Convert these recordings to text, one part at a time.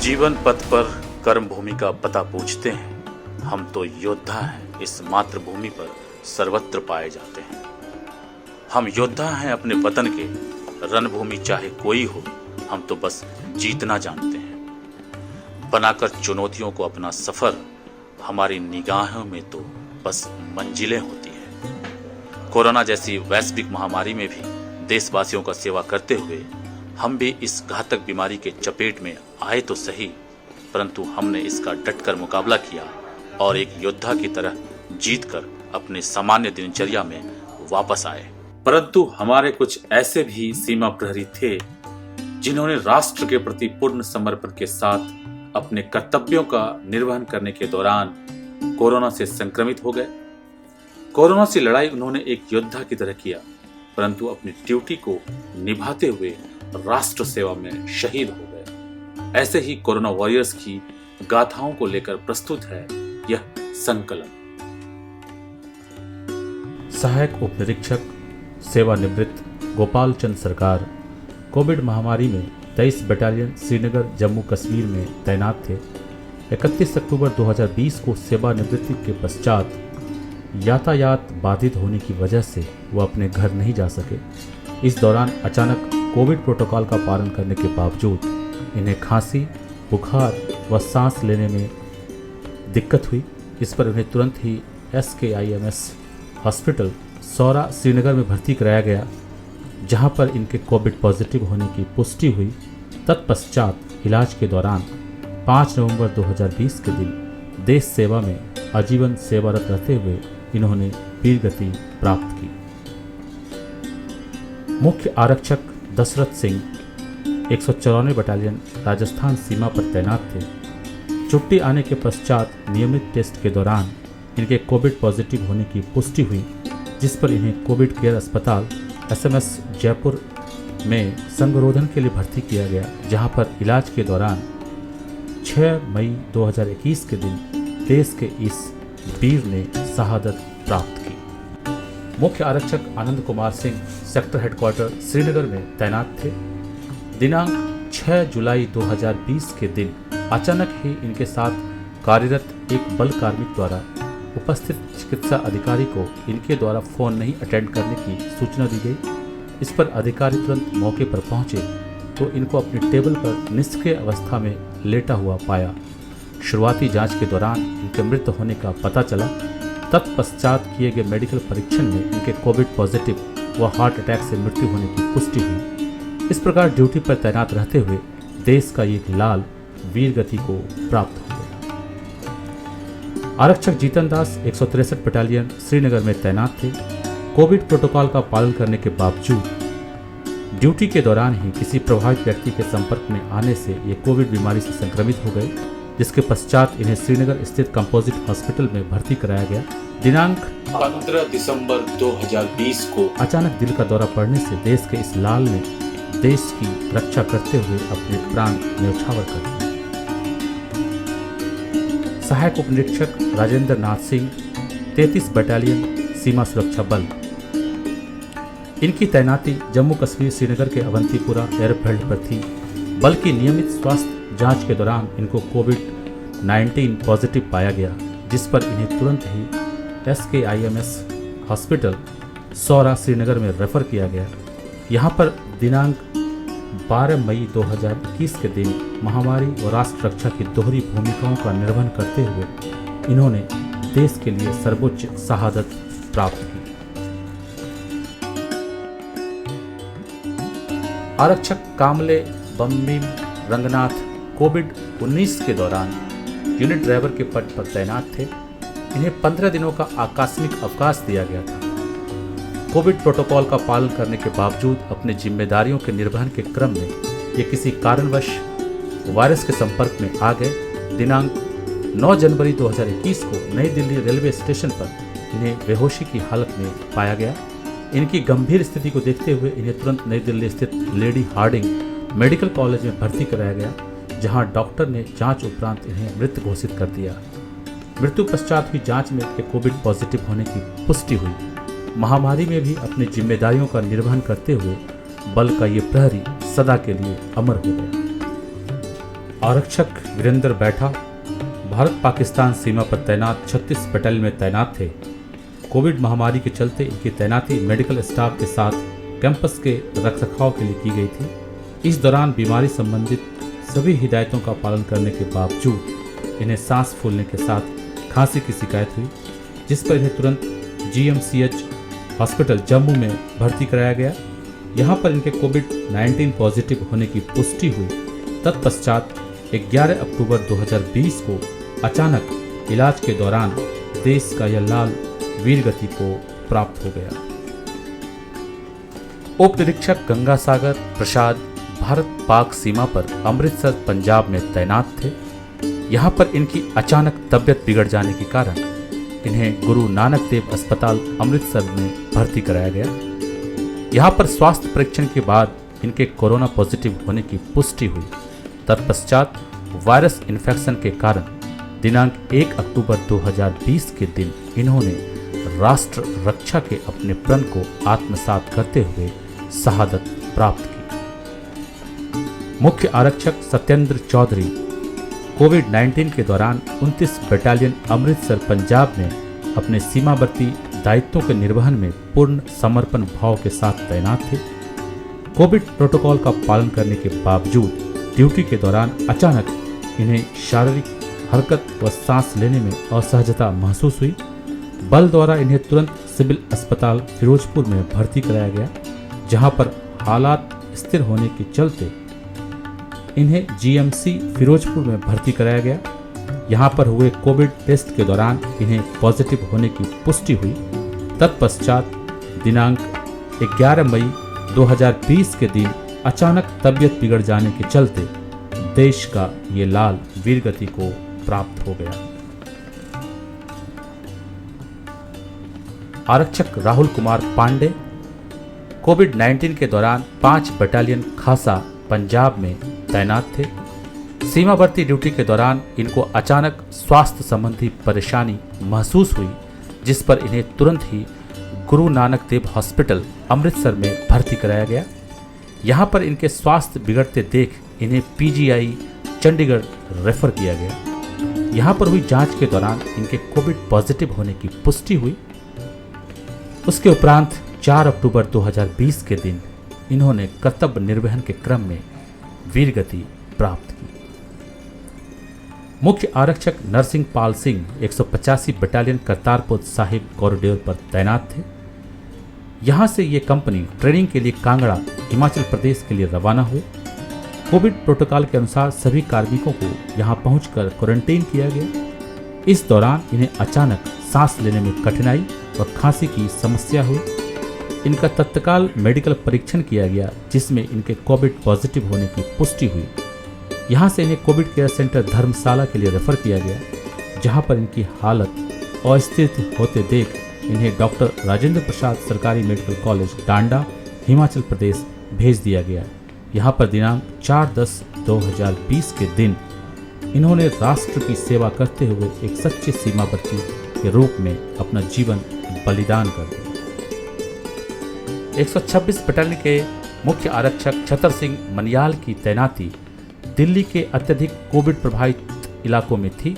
जीवन पथ पर कर्म भूमि का पता पूछते हैं। हम तो योद्धा हैं, इस मातृभूमि पर सर्वत्र पाए जाते हैं। हम योद्धा हैं अपने वतन के, रणभूमि चाहे कोई हो, हम तो बस जीतना जानते हैं। बनाकर चुनौतियों को अपना सफर, हमारी निगाहों में तो बस मंजिलें होती हैं। कोरोना जैसी वैश्विक महामारी में भी देशवासियों का सेवा करते हुए हम भी इस घातक बीमारी के चपेट में आए तो सही, परंतु हमने इसका डटकर मुकाबला किया और एक योद्धा की तरह जीतकर अपने सामान्य दिनचर्या में वापस आए। परंतु हमारे कुछ ऐसे भी सीमा प्रहरी थे जिन्होंने राष्ट्र के प्रति पूर्ण समर्पण के साथ अपने कर्तव्यों का निर्वहन करने के दौरान कोरोना से संक्रमित हो गए। कोरोना से लड़ाई उन्होंने एक योद्धा की तरह किया, परंतु अपनी ड्यूटी को निभाते हुए राष्ट्र सेवा में शहीद हो गए। ऐसे ही कोरोना वॉरियर्स की गाथाओं को लेकर प्रस्तुत है यह संकलन। सहायक उप निरीक्षक सेवानिवृत्त गोपाल चंद सरकार कोविड महामारी में 23 बटालियन श्रीनगर जम्मू कश्मीर में तैनात थे। 31 अक्टूबर 2020 को सेवानिवृत्ति के पश्चात यातायात बाधित होने की वजह से वो अपने घर नहीं जा सके। इस दौरान अचानक कोविड प्रोटोकॉल का पालन करने के बावजूद इन्हें खांसी, बुखार व सांस लेने में दिक्कत हुई। इस पर उन्हें तुरंत ही SKIMS हॉस्पिटल सौरा श्रीनगर में भर्ती कराया गया, जहां पर इनके कोविड पॉजिटिव होने की पुष्टि हुई। तत्पश्चात इलाज के दौरान 5 नवंबर 2020 के दिन देश सेवा में आजीवन सेवारत रहते हुए इन्होंने वीर गति प्राप्त की। मुख्य आरक्षक दशरथ सिंह 194 बटालियन राजस्थान सीमा पर तैनात थे। छुट्टी आने के पश्चात नियमित टेस्ट के दौरान इनके कोविड पॉजिटिव होने की पुष्टि हुई, जिस पर इन्हें कोविड केयर अस्पताल SMS जयपुर में संगरोधन के लिए भर्ती किया गया, जहां पर इलाज के दौरान 6 मई 2021 के दिन देश के इस वीर ने शहादत प्राप्त की। मुख्य आरक्षक आनंद कुमार सिंह सेक्टर हेडक्वार्टर श्रीनगर में तैनात थे। दिनांक 6 जुलाई 2020 के दिन अचानक ही इनके साथ कार्यरत एक बल कार्मिक द्वारा उपस्थित चिकित्सा अधिकारी को इनके द्वारा फोन नहीं अटेंड करने की सूचना दी गई। इस पर अधिकारी तुरंत मौके पर पहुंचे तो इनको अपनी टेबल पर निष्क्रिय अवस्था में लेटा हुआ पाया। शुरुआती जांच के दौरान इनके मृत होने का पता चला। तत्पश्चात किए गए मेडिकल परीक्षण में इनके कोविड पॉजिटिव व हार्ट अटैक से मृत्यु होने की पुष्टि हुई। इस प्रकार ड्यूटी पर तैनात रहते हुए देश का एक लाल वीर गति को प्राप्त हो गया। आरक्षक जीतन दास 163 बटालियन श्रीनगर में तैनात थे। कोविड प्रोटोकॉल का पालन करने के बावजूद ड्यूटी के दौरान ही किसी प्रभावित व्यक्ति के संपर्क में आने से ये कोविड बीमारी से संक्रमित हो गए, जिसके पश्चात इन्हें श्रीनगर स्थित कंपोजिट हॉस्पिटल में भर्ती कराया गया। दिनांक 15 दिसंबर 2020 को अचानक दिल का दौरा पड़ने से देश के इस लाल ने देश की रक्षा करते हुए अपने प्राण न्यौछावर कर दिए। सहायक उप निरीक्षक राजेंद्र नाथ सिंह 33 बटालियन सीमा सुरक्षा बल, इनकी तैनाती जम्मू कश्मीर श्रीनगर के अवंतीपुरा एयरफील्ड पर थी। बल की नियमित स्वास्थ्य जांच के दौरान इनको कोविड-19 पॉजिटिव पाया गया, जिस पर इन्हें तुरंत ही SKIMS हॉस्पिटल सौरा श्रीनगर में रेफर किया गया। यहां पर दिनांक 12 मई 2021 के दिन महामारी और राष्ट्र रक्षा की दोहरी भूमिकाओं का निर्वहन करते हुए इन्होंने देश के लिए सर्वोच्च शहादत प्राप्त की। आरक्षक कामले बम्बिम रंगनाथ कोविड-19 के दौरान यूनिट ड्राइवर के पद पर तैनात थे। इन्हें 15 दिनों का आकस्मिक अवकाश दिया गया था। कोविड प्रोटोकॉल का पालन करने के बावजूद अपनी जिम्मेदारियों के निर्वहन के क्रम में ये किसी कारणवश वायरस के संपर्क में आ गए। दिनांक 9 जनवरी 2021 को नई दिल्ली रेलवे स्टेशन पर इन्हें बेहोशी की हालत में पाया गया। इनकी गंभीर स्थिति को देखते हुए इन्हें तुरंत नई दिल्ली स्थित लेडी हार्डिंग मेडिकल कॉलेज में भर्ती कराया गया, जहां डॉक्टर ने जांच उपरांत इन्हें मृत घोषित कर दिया। मृत्यु पश्चात हुई जांच में इनके कोविड पॉजिटिव होने की पुष्टि हुई। महामारी में भी अपनी जिम्मेदारियों का निर्वहन करते हुए बल का ये प्रहरी सदा के लिए अमर हो गया। आरक्षक वीरेंद्र बैठा भारत पाकिस्तान सीमा पर तैनात 36 बटालियन में तैनात थे। कोविड महामारी के चलते इनकी तैनाती मेडिकल स्टाफ के साथ कैंपस के रखरखाव के लिए की गई थी। इस दौरान बीमारी संबंधित सभी हिदायतों का पालन करने के बावजूद इन्हें सांस फूलने के साथ खांसी की शिकायत हुई, जिस पर इन्हें तुरंत GMCH हॉस्पिटल जम्मू में भर्ती कराया गया। यहाँ पर इनके कोविड-19 पॉजिटिव होने की पुष्टि हुई। तत्पश्चात 11 अक्टूबर 2020 को अचानक इलाज के दौरान देश का यह लाल वीरगति को प्राप्त हो गया। उप निरीक्षक गंगासागर प्रसाद भारत पाक सीमा पर अमृतसर पंजाब में तैनात थे। यहाँ पर इनकी अचानक तबियत बिगड़ जाने के कारण इन्हें गुरु नानक देव अस्पताल अमृतसर में भर्ती कराया गया। यहाँ पर स्वास्थ्य परीक्षण के बाद इनके कोरोना पॉजिटिव होने की पुष्टि हुई। तत्पश्चात वायरस इन्फेक्शन के कारण दिनांक 1 अक्टूबर 2020 के दिन इन्होंने राष्ट्र रक्षा के अपने प्रण को आत्मसात करते हुए शहादत प्राप्त की। मुख्य आरक्षक सत्येंद्र चौधरी कोविड-19 के दौरान 29 बटालियन अमृतसर पंजाब में अपने सीमावर्ती दायित्वों के निर्वहन में पूर्ण समर्पण भाव के साथ तैनात थे। कोविड प्रोटोकॉल का पालन करने के बावजूद ड्यूटी के दौरान अचानक इन्हें शारीरिक हरकत व सांस लेने में असहजता महसूस हुई। बल द्वारा इन्हें तुरंत सिविल अस्पताल फिरोजपुर में भर्ती कराया गया, जहां पर हालात स्थिर होने के चलते इन्हें GMC फिरोजपुर में भर्ती कराया गया। यहां पर हुए कोविड टेस्ट के दौरान इन्हें पॉजिटिव होने की पुष्टि हुई। तत्पश्चात दिनांक 11 मई 2020 के दिन अचानक तबियत बिगड़ जाने के चलते देश का ये लाल वीरगति को प्राप्त हो गया। आरक्षक राहुल कुमार पांडे कोविड-19 के दौरान 5 बटालियन खासा पंजाब में तैनात थे। सीमावर्ती ड्यूटी के दौरान इनको अचानक स्वास्थ्य संबंधी परेशानी महसूस हुई, जिस पर इन्हें तुरंत ही गुरु नानक देव हॉस्पिटल अमृतसर में भर्ती कराया गया। यहाँ पर इनके स्वास्थ्य बिगड़ते देख इन्हें PGI चंडीगढ़ रेफर किया गया। यहाँ पर हुई जांच के दौरान इनके कोविड पॉजिटिव होने की पुष्टि हुई। उसके उपरांत 4 अक्टूबर 2020 के दिन इन्होंने कर्तव्य निर्वहन के क्रम में वीरगति प्राप्त की। मुख्य आरक्षक नरसिंह पाल सिंह 185 बटालियन करतारपुर साहिब कॉरिडोर पर तैनात थे। यहाँ से ये कंपनी ट्रेनिंग के लिए कांगड़ा हिमाचल प्रदेश के लिए रवाना हुए। कोविड प्रोटोकॉल के अनुसार सभी कार्मिकों को यहाँ पहुंचकर क्वारंटीन किया गया। इस दौरान इन्हें अचानक सांस लेने में कठिनाई व खांसी की समस्या हुई। इनका तत्काल मेडिकल परीक्षण किया गया, जिसमें इनके कोविड पॉजिटिव होने की पुष्टि हुई। यहाँ से इन्हें कोविड केयर सेंटर धर्मशाला के लिए रेफर किया गया, जहाँ पर इनकी हालत अस्थिर होते देख इन्हें डॉक्टर राजेंद्र प्रसाद सरकारी मेडिकल कॉलेज डांडा हिमाचल प्रदेश भेज दिया गया। यहाँ पर दिनांक 4/10/2020 के दिन इन्होंने राष्ट्र की सेवा करते हुए एक सच्चे सीमावर्ती के रूप में अपना जीवन बलिदान कर दिया। 126 बटालियन के मुख्य आरक्षक छतर सिंह मनियाल की तैनाती दिल्ली के अत्यधिक कोविड प्रभावित इलाकों में थी।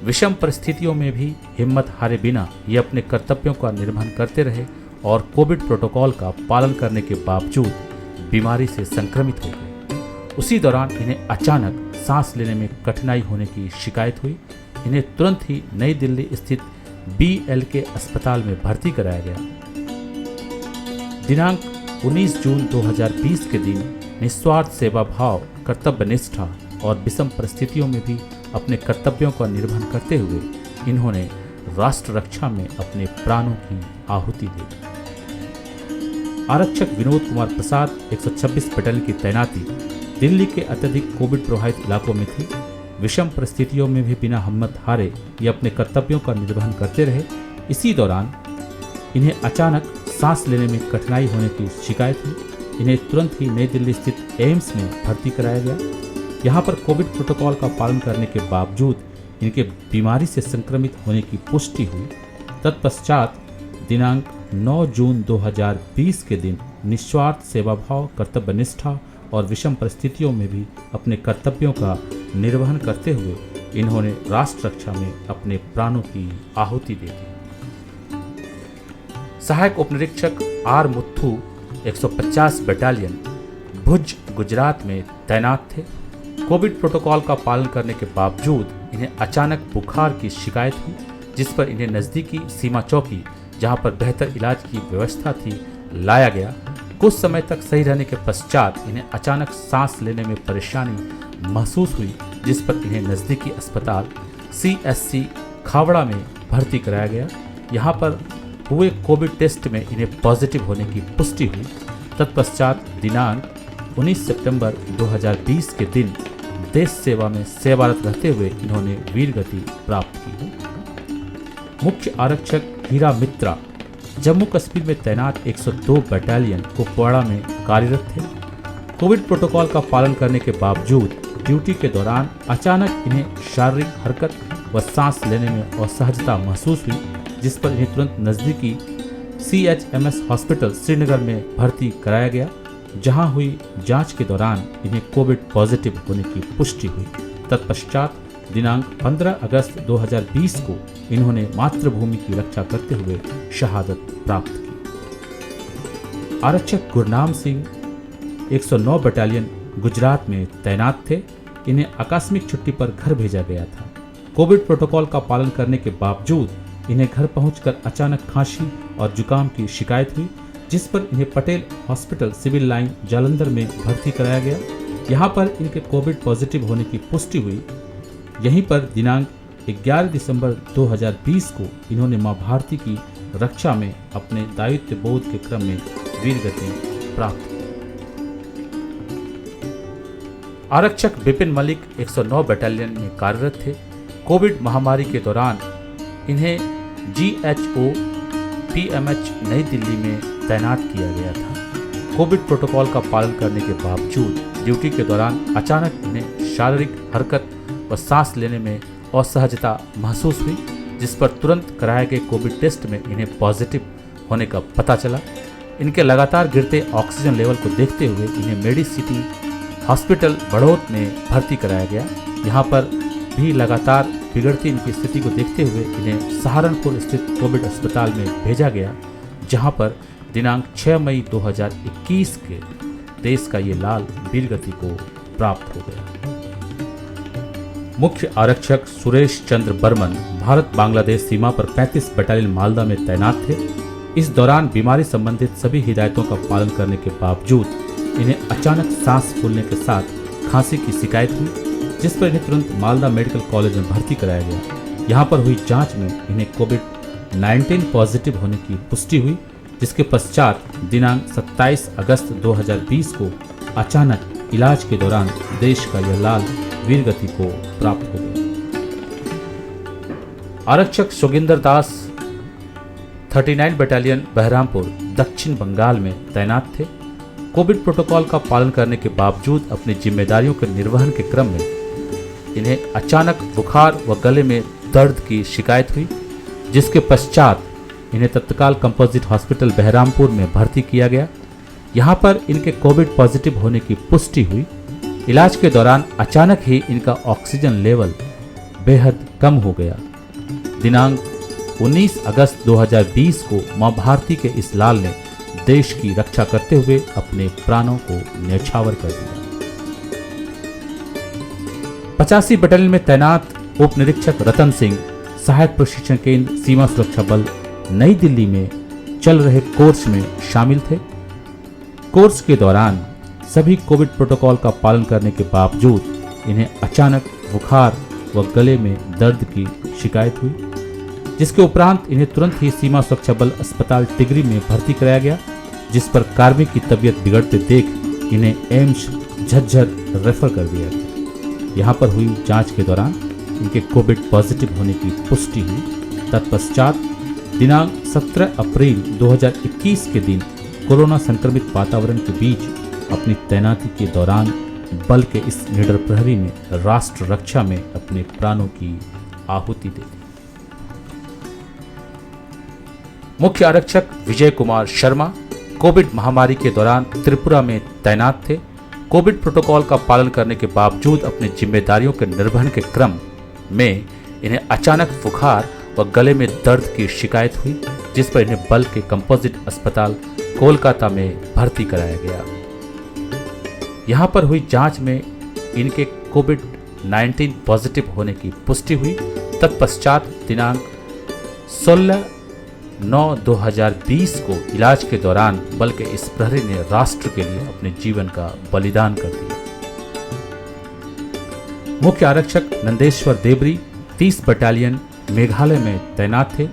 विषम परिस्थितियों में भी हिम्मत हारे बिना ये अपने कर्तव्यों का निर्वहन करते रहे और कोविड प्रोटोकॉल का पालन करने के बावजूद बीमारी से संक्रमित हो गए। उसी दौरान इन्हें अचानक सांस लेने में कठिनाई होने की शिकायत हुई। इन्हें तुरंत ही नई दिल्ली स्थित BLK अस्पताल में भर्ती कराया गया। दिनांक 19 जून 2020 के दिन निस्वार्थ सेवा भाव, कर्तव्य निष्ठा और विषम परिस्थितियों में भी अपने कर्तव्यों का निर्वहन करते हुए इन्होंने राष्ट्र रक्षा में अपने प्राणों की आहुति दी। आरक्षक विनोद कुमार प्रसाद 126 बटालियन की तैनाती दिल्ली के अत्यधिक कोविड प्रभावित इलाकों में थी। विषम परिस्थितियों में भी बिना हिम्मत हारे ये अपने कर्तव्यों का निर्वहन करते रहे। इसी दौरान इन्हें अचानक सांस लेने में कठिनाई होने की शिकायत हुई। इन्हें तुरंत ही नई दिल्ली स्थित एम्स में भर्ती कराया गया। यहाँ पर कोविड प्रोटोकॉल का पालन करने के बावजूद इनके बीमारी से संक्रमित होने की पुष्टि हुई। तत्पश्चात दिनांक 9 जून 2020 के दिन निस्वार्थ सेवाभाव, कर्तव्यनिष्ठा और विषम परिस्थितियों में भी अपने कर्तव्यों का निर्वहन करते हुए इन्होंने राष्ट्र रक्षा में अपने प्राणों की आहुति दे दी। सहायक उपनिरीक्षक आर मुथ्थू 150 बटालियन भुज गुजरात में तैनात थे। कोविड प्रोटोकॉल का पालन करने के बावजूद इन्हें अचानक बुखार की शिकायत हुई, जिस पर इन्हें नज़दीकी सीमा चौकी, जहां पर बेहतर इलाज की व्यवस्था थी, लाया गया। कुछ समय तक सही रहने के पश्चात इन्हें अचानक सांस लेने में परेशानी महसूस हुई, जिस पर इन्हें नज़दीकी अस्पताल CSC खावड़ा में भर्ती कराया गया। यहाँ पर हुए कोविड टेस्ट में इन्हें पॉजिटिव होने की पुष्टि हुई। तत्पश्चात दिनांक 19 सितंबर 2020 के दिन देश सेवा में सेवारत रहते हुए इन्होंने वीर गति प्राप्त की। मुख्य आरक्षक हीरा मित्रा जम्मू कश्मीर में तैनात 102 बटालियन कुपवाड़ा में कार्यरत थे। कोविड प्रोटोकॉल का पालन करने के बावजूद ड्यूटी के दौरान अचानक इन्हें शारीरिक हरकत व सांस लेने में असहजता महसूस हुई, जिस पर इन्हें तुरंत नज़दीकी CHMS हॉस्पिटल श्रीनगर में भर्ती कराया गया, जहां हुई जांच के दौरान इन्हें कोविड पॉजिटिव होने की पुष्टि हुई। तत्पश्चात दिनांक 15 अगस्त 2020 को इन्होंने मातृभूमि की रक्षा करते हुए शहादत प्राप्त की। आरक्षक गुरनाम सिंह 109 बटालियन गुजरात में तैनात थे। इन्हें आकस्मिक छुट्टी पर घर भेजा गया था। कोविड प्रोटोकॉल का पालन करने के बावजूद इन्हें घर पहुंचकर अचानक खांसी और जुकाम की शिकायत हुई, जिस पर इन्हें Patel hospital civil line Jalandhar में भर्ती कराया गया। यहाँ पर इनके कोविड पॉजिटिव होने की पुष्टि हुई। यहीं पर दिनांक 11 दिसंबर 2020 को इन्होंने मां भारती की रक्षा में अपने दायित्व बोध के क्रम में वीर गति प्राप्त की। आरक्षक विपिन मलिक 109 बटालियन में कार्यरत थे। कोविड महामारी के दौरान इन्हें GHO PMH नई दिल्ली में तैनात किया गया था। कोविड प्रोटोकॉल का पालन करने के बावजूद ड्यूटी के दौरान अचानक इन्हें शारीरिक हरकत व सांस लेने में असहजता महसूस हुई, जिस पर तुरंत कराए गए कोविड टेस्ट में इन्हें पॉजिटिव होने का पता चला। इनके लगातार गिरते ऑक्सीजन लेवल को देखते हुए इन्हें मेडिसिटी हॉस्पिटल बड़ौत में भर्ती कराया गया। यहाँ पर भी लगातार बिगड़ती इनकी स्थिति को देखते हुए इन्हें सहारनपुर स्थित कोविड अस्पताल में भेजा गया, जहाँ पर दिनांक 6 मई 2021 के देश का ये लाल वीर गति को प्राप्त हो गया। मुख्य आरक्षक सुरेश चंद्र बर्मन भारत बांग्लादेश सीमा पर 35 बटालियन मालदा में तैनात थे। इस दौरान बीमारी संबंधित सभी हिदायतों का पालन करने के बावजूद इन्हें अचानक सांस फूलने के साथ खांसी की शिकायत हुई, जिस पर इन्हें तुरंत मालदा मेडिकल कॉलेज में भर्ती कराया गया। यहाँ पर हुई जांच में इन्हें कोविड-19 पॉजिटिव होने की पुष्टि हुई, जिसके पश्चात दिनांक 27 अगस्त 2020 को अचानक इलाज के दौरान देश का यह लाल वीर गति को प्राप्त हो गया। आरक्षक जोगिंदर दास 39 बटालियन बहरामपुर दक्षिण बंगाल में तैनात थे। कोविड प्रोटोकॉल का पालन करने के बावजूद अपनी जिम्मेदारियों के निर्वहन के क्रम में इन्हें अचानक बुखार व गले में दर्द की शिकायत हुई, जिसके पश्चात इन्हें तत्काल कंपोजिट हॉस्पिटल बहरामपुर में भर्ती किया गया। यहाँ पर इनके कोविड पॉजिटिव होने की पुष्टि हुई। इलाज के दौरान अचानक ही इनका ऑक्सीजन लेवल बेहद कम हो गया। दिनांक 19 अगस्त 2020 को मां भारती के इस लाल ने देश की रक्षा करते हुए अपने प्राणों को न्यौछावर कर दिया। 85 बटालियन में तैनात उप निरीक्षक रतन सिंह सहायक प्रशिक्षण केंद्र सीमा सुरक्षा बल नई दिल्ली में चल रहे कोर्स में शामिल थे। कोर्स के दौरान सभी कोविड प्रोटोकॉल का पालन करने के बावजूद इन्हें अचानक बुखार व गले में दर्द की शिकायत हुई, जिसके उपरांत इन्हें तुरंत ही सीमा सुरक्षा बल अस्पताल टिगरी में भर्ती कराया गया, जिस पर कार्मिक की तबीयत बिगड़ते देख इन्हें एम्स झज्जर रेफर कर दिया गया। यहाँ पर हुई जांच के दौरान इनके कोविड पॉजिटिव होने की पुष्टि हुई। तत्पश्चात दिनांक 17 अप्रैल 2021 के दिन कोरोना संक्रमित वातावरण के बीच अपनी तैनाती के दौरान बल के इस निडर प्रहरी ने राष्ट्र रक्षा में अपने प्राणों की आहुति दे दी। मुख्य आरक्षक विजय कुमार शर्मा कोविड महामारी के दौरान त्रिपुरा में तैनात थे। कोविड प्रोटोकॉल का पालन करने के बावजूद अपनी जिम्मेदारियों के निर्वहन के क्रम में इन्हें अचानक बुखार व गले में दर्द की शिकायत हुई, जिस पर इन्हें बल के कंपोजिट अस्पताल कोलकाता में भर्ती कराया गया। यहां पर हुई जांच में इनके कोविड-19 पॉजिटिव होने की पुष्टि हुई। तत्पश्चात दिनांक 16/9/2020 को इलाज के दौरान बल के इस प्रहरी ने राष्ट्र के लिए अपने जीवन का बलिदान कर दिया। मुख्य आरक्षक नंदेश्वर देवरी 30 बटालियन मेघालय में तैनात थे।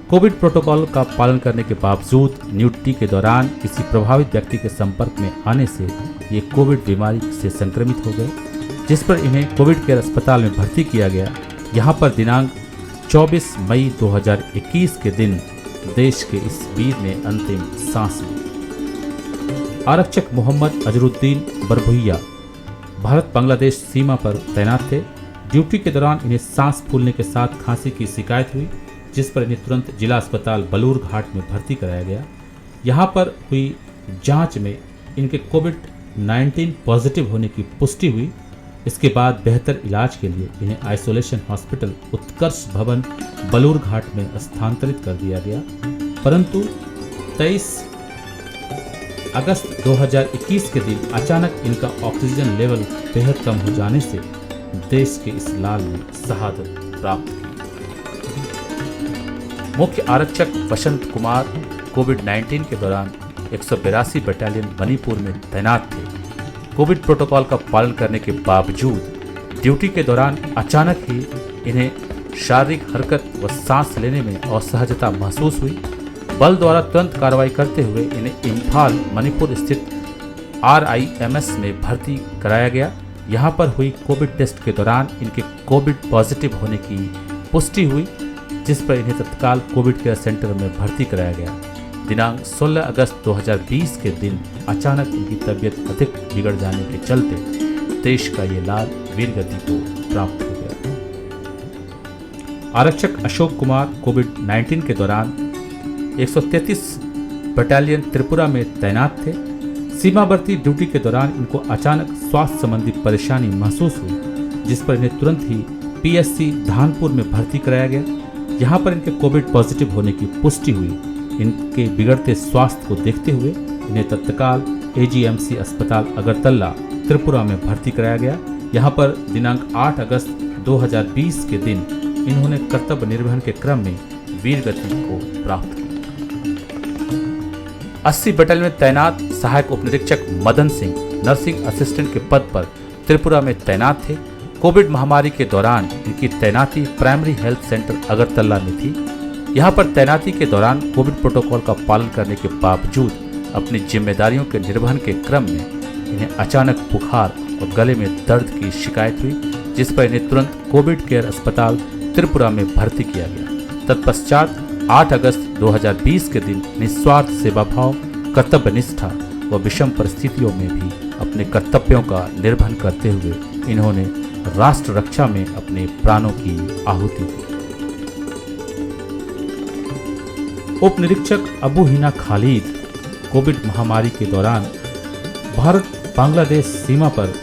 कोविड प्रोटोकॉल का पालन करने के बावजूद ड्यूटी के दौरान किसी प्रभावित व्यक्ति के संपर्क में आने से ये कोविड बीमारी से संक्रमित हो गए, जिस पर इन्हें कोविड केयर अस्पताल में भर्ती किया गया। यहाँ पर दिनांक 24 मई 2021 के दिन देश के इस वीर ने अंतिम सांस ली। आरक्षक मोहम्मद अजरुद्दीन बरभुइया भारत बांग्लादेश सीमा पर तैनात थे। ड्यूटी के दौरान इन्हें सांस फूलने के साथ खांसी की शिकायत हुई, जिस पर इन्हें तुरंत जिला अस्पताल बलूर घाट में भर्ती कराया गया। यहाँ पर हुई जांच में इनके कोविड-19 पॉजिटिव होने की पुष्टि हुई। इसके बाद बेहतर इलाज के लिए इन्हें आइसोलेशन हॉस्पिटल उत्कर्ष भवन बलूर घाट में स्थानांतरित कर दिया गया, परंतु 23 अगस्त 2021 के दिन अचानक इनका ऑक्सीजन लेवल बेहद कम हो जाने से देश के इस लाल ने शहादत प्राप्त की। मुख्य आरक्षक वसंत कुमार कोविड-19 के दौरान 182 बटालियन मणिपुर में तैनात थे। कोविड प्रोटोकॉल का पालन करने के बावजूद ड्यूटी के दौरान अचानक ही इन्हें शारीरिक हरकत व सांस लेने में असहजता महसूस हुई। बल द्वारा तुरंत कार्रवाई करते हुए इन्हें इम्फाल मणिपुर स्थित RIMS में भर्ती कराया गया। यहाँ पर हुई कोविड टेस्ट के दौरान इनके कोविड पॉजिटिव होने की पुष्टि हुई, जिस पर इन्हें तत्काल कोविड केयर सेंटर में भर्ती कराया गया। दिनांक 16 अगस्त 2020 के दिन अचानक इनकी तबीयत अधिक बिगड़ जाने के चलते देश का ये लाल वीरगति को प्राप्त हो गया। आरक्षक अशोक कुमार कोविड-19 के दौरान 133 बटालियन त्रिपुरा में तैनात थे। सीमावर्ती ड्यूटी के दौरान इनको अचानक स्वास्थ्य संबंधी परेशानी महसूस हुई, जिस पर इन्हें तुरंत ही PSC धानपुर में भर्ती कराया गया। यहाँ पर इनके कोविड पॉजिटिव होने की पुष्टि हुई। इनके बिगड़ते स्वास्थ्य को देखते हुए इन्हें तत्काल AGMC अस्पताल अगरतला त्रिपुरा में भर्ती कराया गया। यहाँ पर दिनांक 8 अगस्त 2020 के दिन इन्होंने कर्तव्य निर्वहन के क्रम में वीरगति को प्राप्त किया। 80 बटालियन में तैनात सहायक उपनिरीक्षक मदन सिंह नर्सिंग असिस्टेंट के पद पर त्रिपुरा में तैनात थे। कोविड महामारी के दौरान इनकी तैनाती प्राइमरी हेल्थ सेंटर अगरतला में थी। यहाँ पर तैनाती के दौरान कोविड प्रोटोकॉल का पालन करने के बावजूद अपनी जिम्मेदारियों के निर्वहन के क्रम में इन्हें अचानक बुखार और गले में दर्द की शिकायत हुई, जिस पर इन्हें तुरंत कोविड केयर अस्पताल त्रिपुरा में भर्ती किया गया। तत्पश्चात 8 अगस्त 2020 के दिन निस्वार्थ सेवा भाव, कर्तव्य निष्ठा व विषम परिस्थितियों में भी अपने कर्तव्यों का निर्वहन करते हुए इन्होंने राष्ट्र रक्षा में अपने प्राणों की आहुति दी। उप निरीक्षक अबू हिना खालिद कोविड महामारी के दौरान भारत बांग्लादेश सीमा पर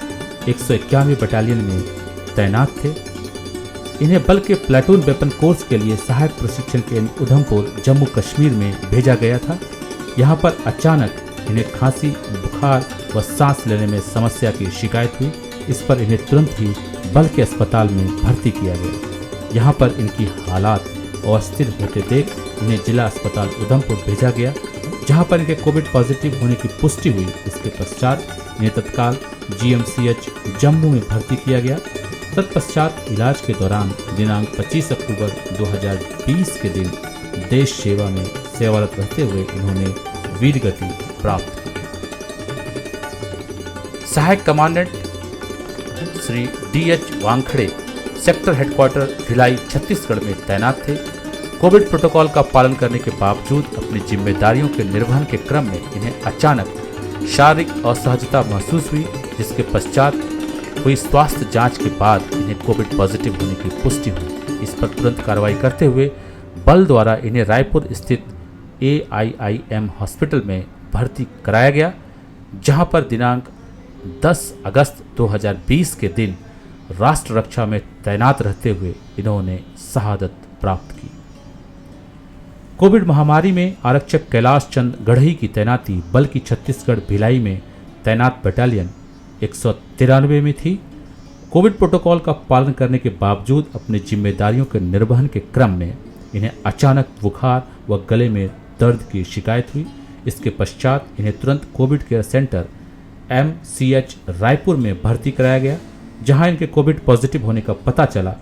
191 बटालियन में तैनात थे। इन्हें बल के प्लेटून वेपन कोर्स के लिए सहायक प्रशिक्षण केंद्र उधमपुर जम्मू कश्मीर में भेजा गया था। यहाँ पर अचानक इन्हें खांसी, बुखार व सांस लेने में समस्या की शिकायत हुई। इस पर इन्हें तुरंत ही बल के अस्पताल में भर्ती किया गया। यहाँ पर इनकी हालात अस्थिर होते देख इन्हें जिला अस्पताल उधमपुर भेजा गया, जहाँ पर इनके कोविड पॉजिटिव होने की पुष्टि हुई। इसके पश्चात इन्हें तत्काल GMCH जम्मू में भर्ती किया गया। तत्पश्चात इलाज के दौरान दिनांक 25 अक्टूबर 2020 के दिन देश सेवा में सेवारत रहते हुए इन्होंने वीरगति प्राप्त की। सहायक commandant Shri DH Wankhede sector headquarter Bhilai Chhattisgarh में तैनात थे। कोविड प्रोटोकॉल का पालन करने के बावजूद अपनी जिम्मेदारियों के निर्वहन के क्रम में इन्हें अचानक शारीरिक असहजता महसूस हुई, जिसके पश्चात हुई स्वास्थ्य जांच के बाद इन्हें कोविड पॉजिटिव होने की पुष्टि हुई। इस पर तुरंत कार्रवाई करते हुए बल द्वारा इन्हें रायपुर स्थित AIIM हॉस्पिटल में भर्ती कराया गया, जहां पर दिनांक 10 अगस्त 2020 के दिन राष्ट्र रक्षा में तैनात रहते हुए इन्होंने शहादत प्राप्त की। कोविड महामारी में आरक्षक कैलाश चंद गढ़ई की तैनाती बल की छत्तीसगढ़ भिलाई में तैनात बटालियन 193 में थी। कोविड प्रोटोकॉल का पालन करने के बावजूद अपनी जिम्मेदारियों के निर्वहन के क्रम में इन्हें अचानक बुखार व गले में दर्द की शिकायत हुई। इसके पश्चात इन्हें तुरंत Covid care centre MCH Raipur में भर्ती कराया गया, जहां इनके कोविड पॉजिटिव होने का पता चला।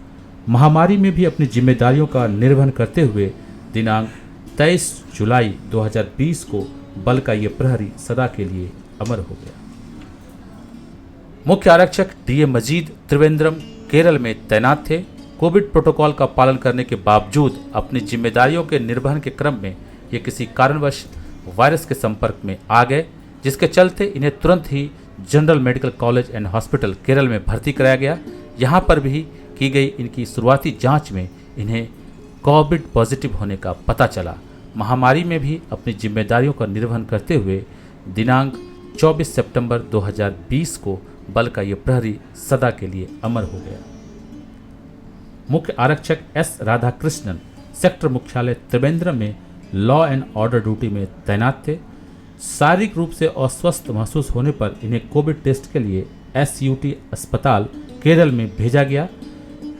महामारी में भी अपनी जिम्मेदारियों का निर्वहन करते हुए दिनांक 23 जुलाई 2020 को बल का ये प्रहरी सदा के लिए अमर हो गया। मुख्य आरक्षक DA मजीद त्रिवेंद्रम केरल में तैनात थे। कोविड प्रोटोकॉल का पालन करने के बावजूद अपनी जिम्मेदारियों के निर्वहन के क्रम में ये किसी कारणवश वायरस के संपर्क में आ गए, जिसके चलते इन्हें तुरंत ही general medical college and hospital Kerala में भर्ती कराया गया। यहाँ पर भी की गई इनकी शुरुआती जांच में इन्हें कोविड पॉजिटिव होने का पता चला। महामारी में भी अपनी जिम्मेदारियों का निर्वहन करते हुए दिनांक 24 सितंबर 2020 को बल का ये प्रहरी सदा के लिए अमर हो गया। मुख्य आरक्षक S राधाकृष्णन सेक्टर मुख्यालय त्रिवेंद्रम में लॉ एंड ऑर्डर ड्यूटी में तैनात थे। शारीरिक रूप से अस्वस्थ महसूस होने पर इन्हें कोविड टेस्ट के लिए SUT अस्पताल केरल में भेजा गया,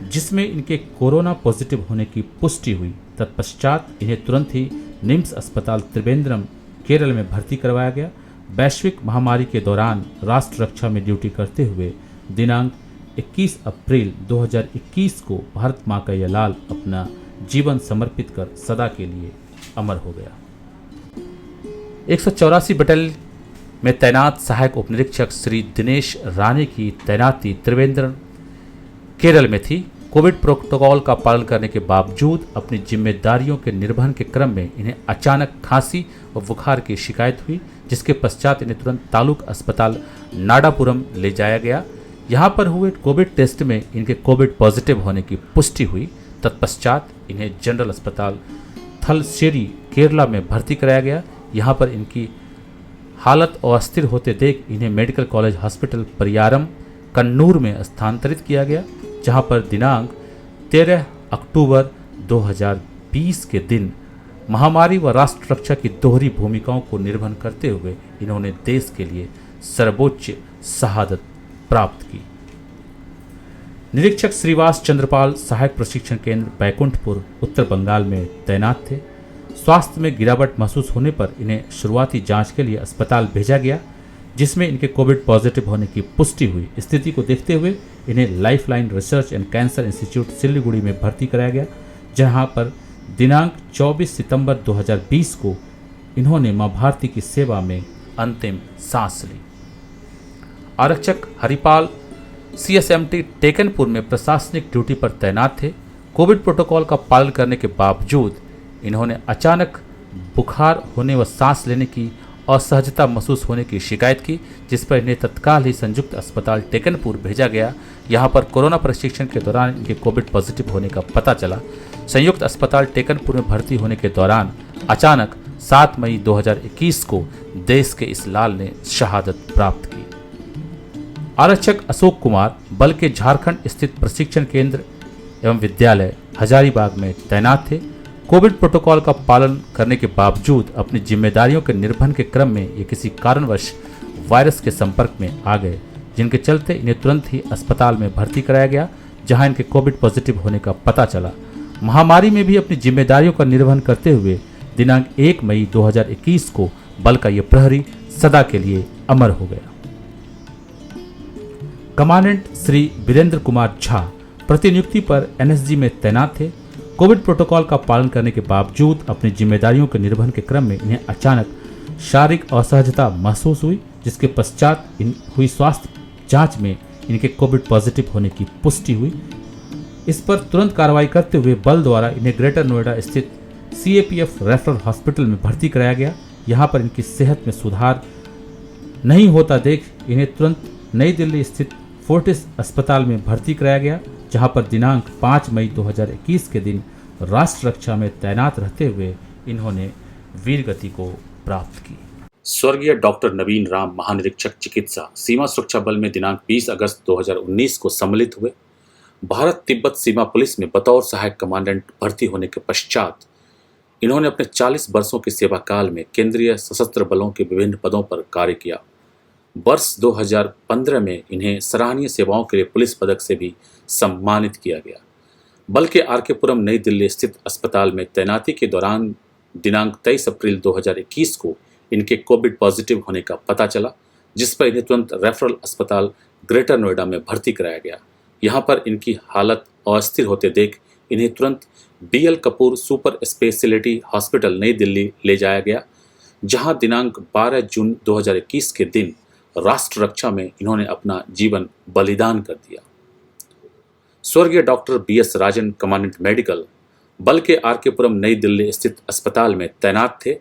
जिसमें इनके कोरोना पॉजिटिव होने की पुष्टि हुई। तत्पश्चात इन्हें तुरंत ही निम्स अस्पताल त्रिवेंद्रम केरल में भर्ती करवाया गया। वैश्विक महामारी के दौरान राष्ट्र रक्षा में ड्यूटी करते हुए दिनांक 21 अप्रैल 2021 को भारत मां का यह लाल अपना जीवन समर्पित कर सदा के लिए अमर हो गया। 184 बटालियन में तैनात सहायक उपनिरीक्षक श्री दिनेश राणे की तैनाती त्रिवेंद्रम केरल में थी। कोविड प्रोटोकॉल का पालन करने के बावजूद अपनी जिम्मेदारियों के निर्वहन के क्रम में इन्हें अचानक खांसी और बुखार की शिकायत हुई, जिसके पश्चात इन्हें तुरंत तालुक अस्पताल नाडापुरम ले जाया गया। यहाँ पर हुए कोविड टेस्ट में इनके कोविड पॉजिटिव होने की पुष्टि हुई। तत्पश्चात इन्हें जनरल अस्पताल थलसेरी केरला में भर्ती कराया गया। यहाँ पर इनकी हालत अस्थिर होते देख इन्हें मेडिकल कॉलेज हॉस्पिटल परियारम कन्नूर में स्थानांतरित किया गया, जहाँ पर दिनांक 13 अक्टूबर 2020 के दिन महामारी व राष्ट्र रक्षा की दोहरी भूमिकाओं को निर्वहन करते हुए इन्होंने देश के लिए सर्वोच्च शहादत प्राप्त की। निरीक्षक श्रीवास चंद्रपाल सहायक प्रशिक्षण केंद्र बैकुंठपुर उत्तर बंगाल में तैनात थे। स्वास्थ्य में गिरावट महसूस होने पर इन्हें शुरुआती जांच के लिए अस्पताल भेजा गया, जिसमें इनके कोविड पॉजिटिव होने की पुष्टि हुई। स्थिति को देखते हुए इन्हें lifeline research and cancer institute Siliguri में भर्ती कराया गया, जहां पर दिनांक 24 सितंबर 2020 को इन्होंने मां भारती की सेवा में अंतिम सांस ली। आरक्षक हरिपाल CSMT टेकनपुर में प्रशासनिक ड्यूटी पर तैनात थे। कोविड प्रोटोकॉल का पालन करने के बावजूद इन्होंने अचानक बुखार होने व सांस लेने की असहजता महसूस होने की शिकायत की, जिस पर इन्हें तत्काल ही संयुक्त अस्पताल टेकनपुर भेजा गया। यहाँ पर कोरोना प्रशिक्षण के दौरान इनके कोविड पॉजिटिव होने का पता चला। संयुक्त अस्पताल टेकनपुर में भर्ती होने के दौरान अचानक 7 मई 2021 को देश के इस लाल ने शहादत प्राप्त की। आरक्षक अशोक कुमार बल के झारखंड स्थित प्रशिक्षण केंद्र एवं विद्यालय हजारीबाग में तैनात थे। कोविड प्रोटोकॉल का पालन करने के बावजूद अपनी जिम्मेदारियों के निर्वहन के क्रम में ये किसी कारणवश वायरस के संपर्क में आ गए, जिनके चलते इन्हें तुरंत ही अस्पताल में भर्ती कराया गया, जहां इनके कोविड पॉजिटिव होने का पता चला। महामारी में भी अपनी जिम्मेदारियों का निर्वहन करते हुए दिनांक 1 मई 2021 को बल का ये प्रहरी सदा के लिए अमर हो गया। कमांडेंट श्री वीरेंद्र कुमार झा प्रतिनियुक्ति पर NSG में तैनात थे। कोविड प्रोटोकॉल का पालन करने के बावजूद अपनी जिम्मेदारियों के निर्वहन के क्रम में इन्हें अचानक शारीरिक असहजता महसूस हुई, जिसके पश्चात हुई स्वास्थ्य जांच में इनके कोविड पॉजिटिव होने की पुष्टि हुई। इस पर तुरंत कार्रवाई करते हुए बल द्वारा इन्हें ग्रेटर नोएडा स्थित CAPF रेफरल हॉस्पिटल में भर्ती कराया गया। यहाँ पर इनकी सेहत में सुधार नहीं होता देख इन्हें तुरंत नई दिल्ली स्थित फोर्टिस अस्पताल में भर्ती कराया गया, जहां पर दिनांक 5 मई 2021 के दिन राष्ट्र रक्षा में तैनात रहते हुए इन्होंने वीर गति को प्राप्त की। स्वर्गीय डॉक्टर नवीन राम, महानिरीक्षक चिकित्सा, सीमा सुरक्षा बल में दिनांक 20 अगस्त 2019 को सम्मिलित हुए। भारत तिब्बत सीमा पुलिस में बतौर सहायक कमांडेंट भर्ती होने के पश्चात इन्होंने अपने 40 वर्षों के सेवा काल में केंद्रीय सशस्त्र बलों के विभिन्न पदों पर कार्य किया। वर्ष 2015 में इन्हें सराहनीय सेवाओं के लिए पुलिस पदक से भी सम्मानित किया गया। बल के आरकेपुरम नई दिल्ली स्थित अस्पताल में तैनाती के दौरान दिनांक 23 अप्रैल 2021 को इनके कोविड पॉजिटिव होने का पता चला, जिस पर इन्हें तुरंत रेफरल अस्पताल ग्रेटर नोएडा में भर्ती कराया गया। यहाँ पर इनकी हालत अस्थिर होते देख इन्हें तुरंत BL Kapoor super speciality hospital नई दिल्ली ले जाया गया, जहां दिनांक 12 जून 2021 के दिन राष्ट्र रक्षा में इन्होंने अपना जीवन बलिदान कर दिया। स्वर्गीय डॉक्टर BS राजन, कमांडेंट मेडिकल, बल के आरकेपुरम नई दिल्ली स्थित अस्पताल में तैनात थे।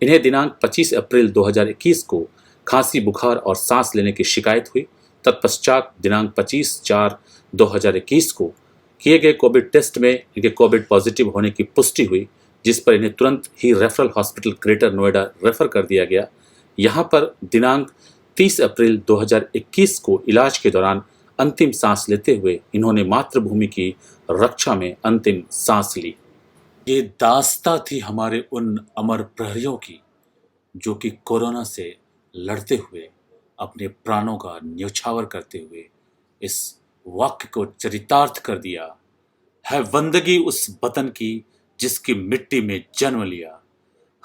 इन्हें दिनांक 25 अप्रैल 2021 को खांसी, बुखार और सांस लेने की शिकायत हुई। तत्पश्चात दिनांक 25/4/2021 को किए गए कोविड टेस्ट में इनके कोविड पॉजिटिव होने की पुष्टि हुई, जिस पर इन्हें तुरंत ही referral hospital greater Noida refer कर दिया गया। यहाँ पर दिनांक 30 अप्रैल 2021 को इलाज के दौरान अंतिम सांस लेते हुए इन्होंने मातृभूमि की रक्षा में अंतिम सांस ली। ये दास्तां थी हमारे उन अमर प्रहरियों की, जो कि कोरोना से लड़ते हुए अपने प्राणों का न्यौछावर करते हुए इस वाक्य को चरितार्थ कर दिया, है बंदगी उस वतन की जिसकी मिट्टी में जन्म लिया,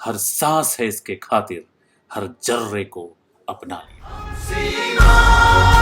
हर सांस है इसके खातिर, हर जर्रे को अपना लिया।